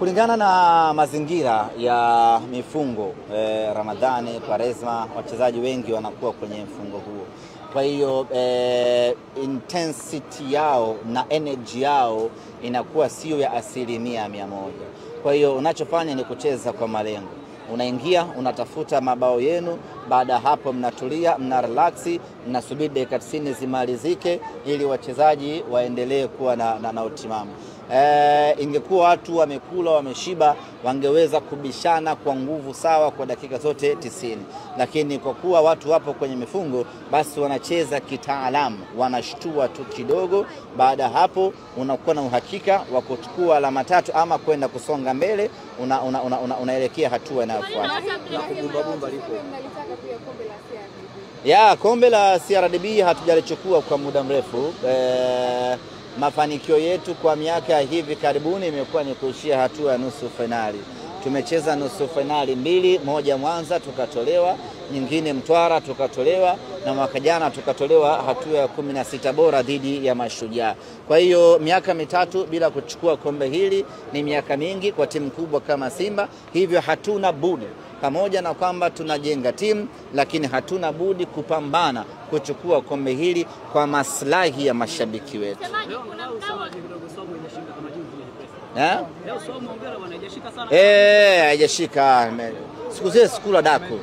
Kulingana na mazingira ya mifungo Ramadhani, Kwaresma, wachezaji wengi wanakuwa kwenye mfungo huo. Kwa hiyo intensity yao na energy yao inakuwa sio ya 100%. Kwa hiyo unachofanya ni kucheza kwa malengo. Unaingia, unatafuta mabao yenu, baada hapo mnatulia, mnarelaxi, mnasubiri dakika 90 zimalizike ili wachezaji waendelee kuwa na utimamu. Ingekuwa watu wamekula, wameshiba, wangeweza kubishana kwa nguvu sawa kwa dakika zote 90. Lakini kwa kuwa watu wapo kwenye mifungo, basi wanacheza kitaalamu, wanashtua tu kidogo. Baada hapo unakuwa na uhakika wa kuchukua alama 3 ama kwenda kusonga mbele, unaelekea hatua inayofuata. Kombe la CRDB hatujalichukua kwa muda mrefu. Mafanikio yetu kwa miaka hivi karibuni imekuwa ni kuishia hatua ya nusu finali. Tumecheza nusu finali 2, moja Mwanza tukatolewa, nyingine Mtwara tukatolewa, na mwaka jana tukatolewa hatua ya 16 bora dhidi ya Mashujaa. Kwa hiyo miaka 3 bila kuchukua kombe hili ni miaka mingi kwa timu kubwa kama Simba, hivyo hatuna budi, pamoja na kwamba tunajenga timu, lakini hatuna budi kupambana kuchukua kombe hili kwa maslahi ya mashabiki wetu. Haijashika. Siku zile sikula daku.